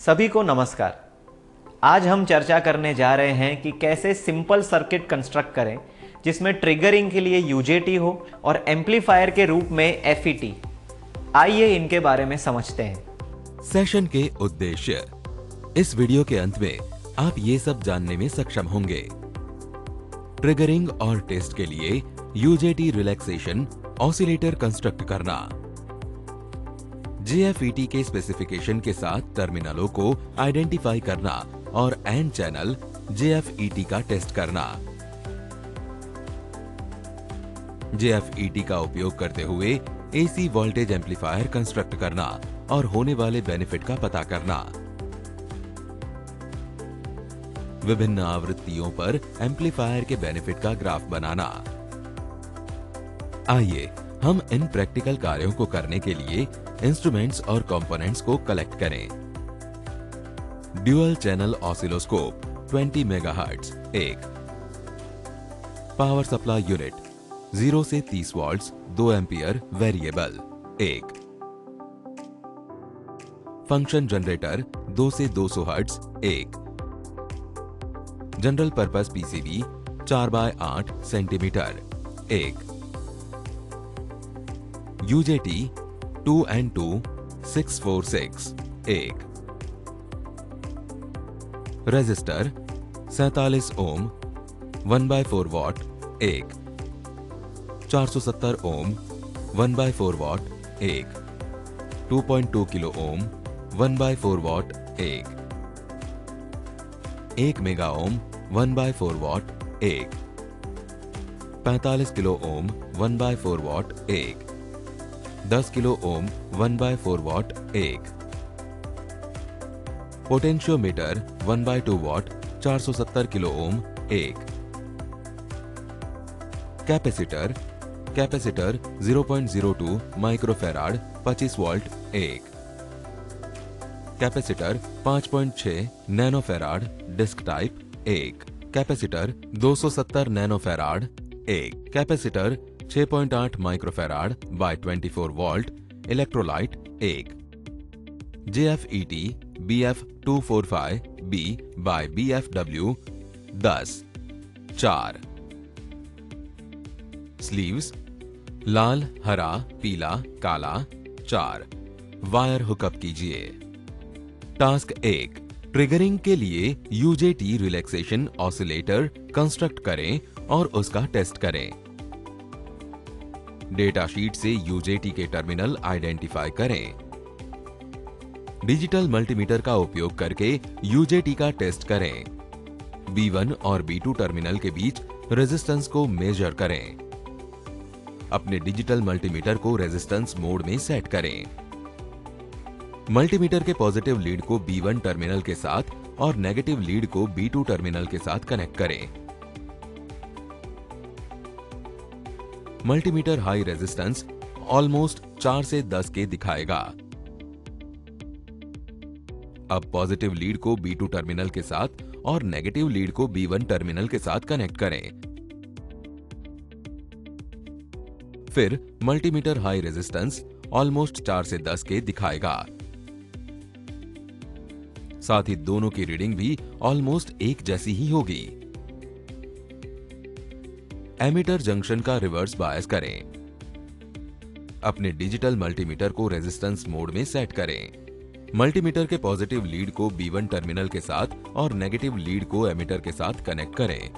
सभी को नमस्कार। आज हम चर्चा करने जा रहे हैं कि कैसे सिंपल सर्किट कंस्ट्रक्ट करें जिसमें ट्रिगरिंग के लिए यूजेटी हो और एम्पलीफायर के रूप में एफईटी। आइए इनके बारे में समझते हैं। सेशन के उद्देश्य। इस वीडियो के अंत में आप ये सब जानने में सक्षम होंगे। ट्रिगरिंग और टेस्ट के लिए यूजेटी रिलैक्सेशन ऑसिलेटर कंस्ट्रक्ट करना, जेएफईटी के स्पेसिफिकेशन के साथ टर्मिनलों को आइडेंटिफाई करना और एन चैनल जेएफईटी का टेस्ट करना, जेएफईटी का उपयोग करते हुए एसी वोल्टेज एम्पलीफायर कंस्ट्रक्ट करना और होने वाले बेनिफिट का पता करना, विभिन्न आवृत्तियों पर एम्पलीफायर के बेनिफिट का ग्राफ बनाना। आइए हम इन प्रैक्टिकल कार्यों को करने के लिए इंस्ट्रूमेंट्स और कंपोनेंट्स को कलेक्ट करें। ड्यूअल चैनल ऑसिलोस्कोप 20 मेगाहर्ट्ज एक, पावर सप्लाई यूनिट 0 से 30 वोल्ट्स 2 एम्पियर वेरिएबल एक, फंक्शन जनरेटर 2 से 200 हर्ट्ज एक, general purpose PCB 4x8 centimetre एक, यूजेटी 2N2 646 एक, रेजिस्टर 47 ओम 1/4 वॉट एक, 470 ओम 1/4 वॉट एक, 2.2 किलो ओम 1/4 वॉट एक, 1 मेगा ओम 1/4 वॉट एक, 45 किलो ओम 1/4 वॉट एक, 10 किलो ओम 1/4 वॉट एक, पोटेंशियोमीटर 1/2 वॉट 470 किलो ओम एक, कैपेसिटर 0.02 माइक्रोफैराड 25 वोल्ट एक, कैपेसिटर 5.6 नैनोफैराड डिस्क टाइप एक, कैपेसिटर 270 नैनोफैराड एक, capacitor 6.8 microfarad by 24 volt electrolyte एक, JFET BF245B by BFW 10 4, sleeves लाल हरा पीला काला 4, वायर हुकअप कीजिए। टास्क 1, ट्रिगरिंग के लिए यूजेटी रिलैक्सेशन ऑसिलेटर कंस्ट्रक्ट करें और उसका टेस्ट करें। डेटा शीट से यूजेटी के टर्मिनल आइडेंटिफाई करें। डिजिटल मल्टीमीटर का उपयोग करके यूजेटी का टेस्ट करें। B1 और B2 टर्मिनल के बीच रेजिस्टेंस को मेजर करें। अपने डिजिटल मल्टीमीटर को रेजिस्टेंस मोड में सेट करें। मल्टीमीटर के पॉजिटिव लीड को B1 टर्मिनल के साथ और नेगेटिव लीड को B2 टर्मिनल के साथ कनेक्ट करें। मल्टीमीटर हाई रेजिस्टेंस ऑलमोस्ट 4 से 10 के दिखाएगा। अब पॉजिटिव लीड को B2 टर्मिनल के साथ और नेगेटिव लीड को B1 टर्मिनल के साथ कनेक्ट करें। फिर मल्टीमीटर हाई रेजिस्टेंस ऑलमोस्ट 4 से 10 के दिखाएगा। साथ ही दोनों की रीडिंग भी ऑलमोस्ट एक जैसी ही होगी। एमीटर जंक्शन का रिवर्स बायस करें। अपने डिजिटल मल्टीमीटर को रेजिस्टेंस मोड में सेट करें। मल्टीमीटर के पॉजिटिव लीड को B1 टर्मिनल के साथ और नेगेटिव लीड को एमीटर के साथ कनेक्ट करें।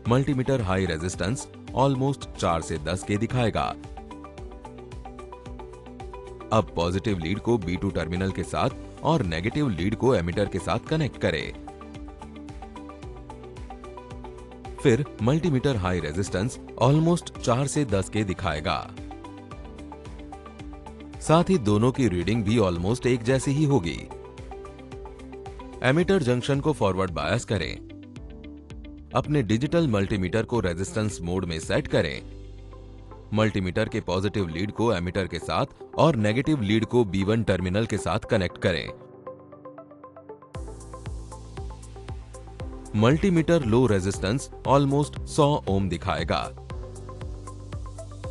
मल्टीमीटर हाई रेजिस्टेंस ऑलमोस्ट 4 से 10 के दिखाएगा। अब पॉजिटिव लीड को B2 टर्मिनल के साथ और नेगेटिव लीड को एमीटर के साथ कनेक्ट करें। फिर मल्टीमीटर हाई रेजिस्टेंस ऑलमोस्ट 4 से 10 के दिखाएगा। साथ ही दोनों की रीडिंग भी ऑलमोस्ट एक जैसी ही होगी। एमीटर जंक्शन को फॉरवर्ड बायस करें। अपने डिजिटल मल्टीमीटर को रेजिस्टेंस मोड में सेट करें। मल्टीमीटर के पॉजिटिव लीड को एमीटर के साथ और नेगेटिव लीड को B1 टर्मिनल के साथ कनेक्ट करें। मल्टीमीटर लो रेजिस्टेंस ऑलमोस्ट 100 ओम दिखाएगा।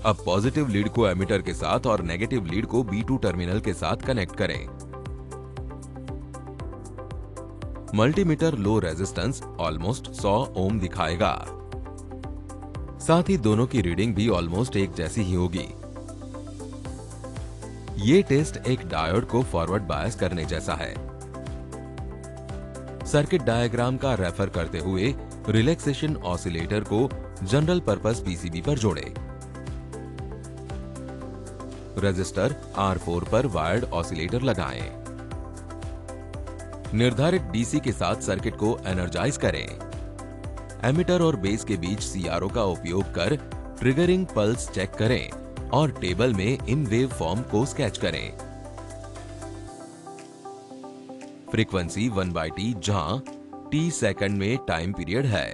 अब पॉजिटिव लीड को एमिटर के साथ और नेगेटिव लीड को B2 टर्मिनल के साथ कनेक्ट करें। मल्टीमीटर लो रेजिस्टेंस ऑलमोस्ट 100 ओम दिखाएगा। साथ ही दोनों की रीडिंग भी ऑलमोस्ट एक जैसी ही होगी। ये टेस्ट एक डायोड को फॉरवर्ड बायस करने जैसा है। सर्किट डायग्राम का रेफर करते हुए रिलैक्सेशन ऑसिलेटर को जनरल पर्पस पीसीबी पर जोड़ें। रजिस्टर R4 पर वायर्ड ऑसिलेटर लगाएं। निर्धारित डीसी के साथ सर्किट को एनर्जाइज करें। एमिटर और बेस के बीच सीआरओ का उपयोग कर ट्रिगरिंग पल्स चेक करें और टेबल में इन वेव फॉर्म को स्केच करें। फ्रीक्वेंसी 1/t जहां t सेकंड में टाइम पीरियड है।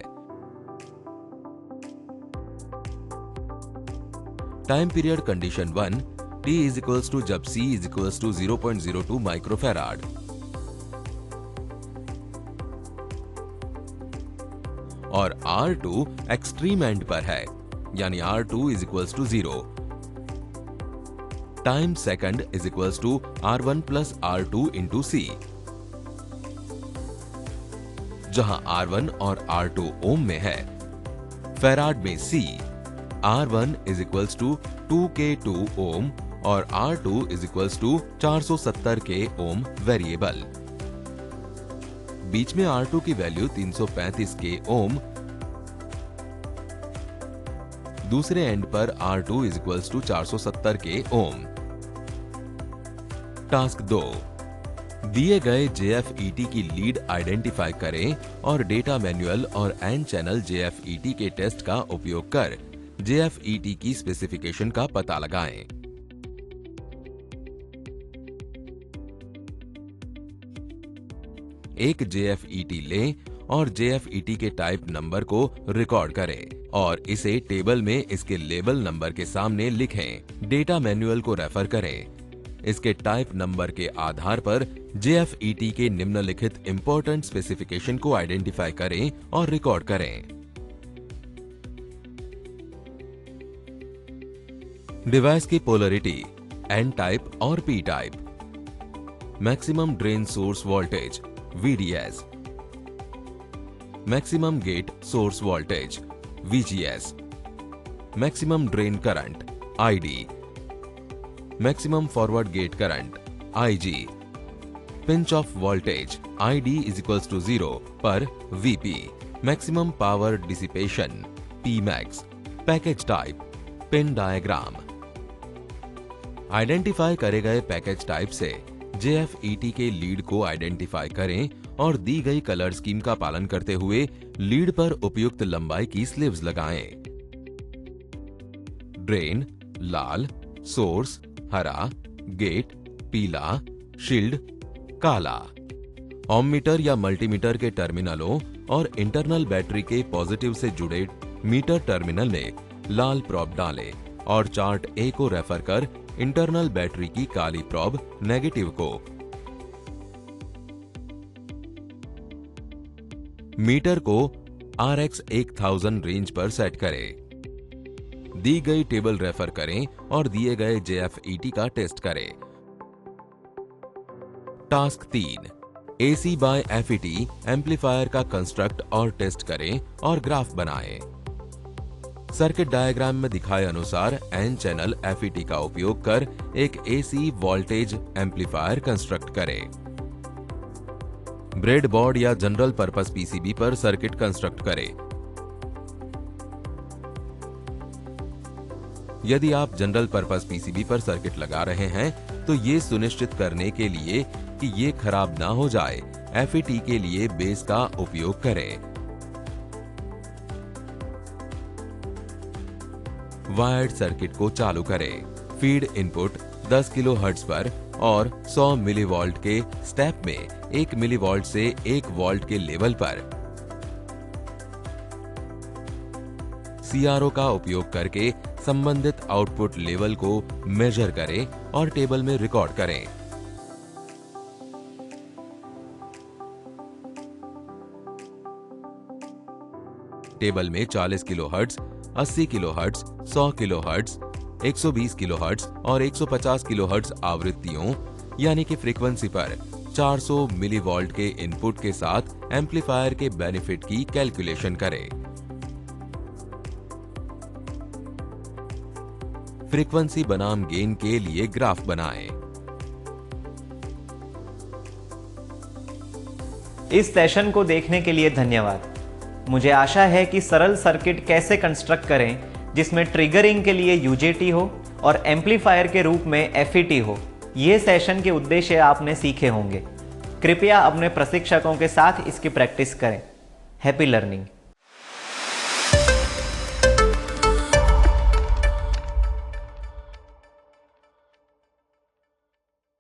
Time period condition 1 t is equals to जब c is equals to 0.02 microfarad. और R2 एक्सट्रीम एंड पर है, यानी R2 is equals to 0। Time second is equals to R1 plus R2 into C, जहां R1 और R2 ओम में है। Farad में C, R1 is equals to 2K2 ohm और R2 is equals to 470 K ohm variable. बीच में R2 की value 335 K ओम, दूसरे एंड पर R2 is equals to 470 K ohm. Task 2, दिए गए JFET की लीड आइडेंटिफाई करें और डेटा मैनुअल और एन चैनल JFET के टेस्ट का उपयोग कर JFET की स्पेसिफिकेशन का पता लगाएं। एक JFET लें और JFET के टाइप नंबर को रिकॉर्ड करें और इसे टेबल में इसके लेबल नंबर के सामने लिखें। डेटा मैनुअल को रेफर करें। इसके टाइप नंबर के आधार पर JFET के निम्नलिखित इंपॉर्टेंट स्पेसिफिकेशन को आइडेंटिफाई करें और रिकॉर्ड करें। डिवाइस की पोलरिटी N टाइप और P type. Maximum drain source voltage VDS, maximum gate source voltage VGS, maximum drain current ID, maximum forward gate current IG, pinch off voltage ID is equals to 0 पर VP, maximum power dissipation Pmax, package type pin diagram. Identify करे गए package type से JFET के lead को identify करें और दी गई colour scheme का पालन करते हुए लीड पर उपयुक्त लंबाई की स्लीव्स लगाएं। ड्रेन लाल, सोर्स हरा, गेट पीला, शील्ड काला। ओममीटर या मल्टीमीटर के टर्मिनलों और इंटरनल बैटरी के पॉजिटिव से जुड़े मीटर टर्मिनल में लाल प्रॉब डालें और चार्ट A को रेफर कर इंटरनल बैटरी की काली प्रॉब नेगेटिव को। मीटर को RX 1000 रेंज पर सेट करें। दी गई टेबल रेफर करें और दिए गए JFET का टेस्ट करें। Task 3, AC by FET amplifier का कंस्ट्रक्ट और टेस्ट करें और ग्राफ बनाएं। सर्किट डायग्राम में दिखाए अनुसार N चैनल FET का उपयोग कर एक AC वोल्टेज एम्पलीफायर कंस्ट्रक्ट करें। ब्रेडबोर्ड या जनरल पर्पस PCB पर सर्किट कंस्ट्रक्ट करें। यदि आप जनरल पर्पस PCB पर सर्किट लगा रहे हैं तो ये सुनिश्चित करने के लिए कि ये खराब ना हो जाए, FET के लिए बेस का उपयोग करें। वायर्ड सर्किट को चालू करें। फीड इनपुट 10 किलोहर्ट्ज पर और 100 मिलीवोल्ट के स्टेप में 1 मिलीवोल्ट से 1 वोल्ट के लेवल पर CRO का उपयोग करके संबंधित आउटपुट लेवल को मेजर करें और टेबल में रिकॉर्ड करें। टेबल में 40 किलोहर्ट्ज, 80 किलोहर्ट्ज, 100 किलोहर्ट्ज, 120 किलोहर्ट्ज और 150 किलोहर्ट्ज आवृत्तियों यानी कि फ्रीक्वेंसी पर 400 मिलीवोल्ट के इनपुट के साथ एम्पलीफायर के बेनिफिट की कैलकुलेशन करें। फ्रीक्वेंसी बनाम गेन के लिए ग्राफ बनाएं। इस सेशन को देखने के लिए धन्यवाद। मुझे आशा है कि सरल सर्किट कैसे कंस्ट्रक्ट करें जिसमें ट्रिगरिंग के लिए यूजेटी हो और एम्पलीफायर के रूप में एफईटी हो, ये सेशन के उद्देश्य आपने सीखे होंगे। कृपया अपने प्रशिक्षकों के साथ इसकी प्रैक्टिस करें। Happy learning.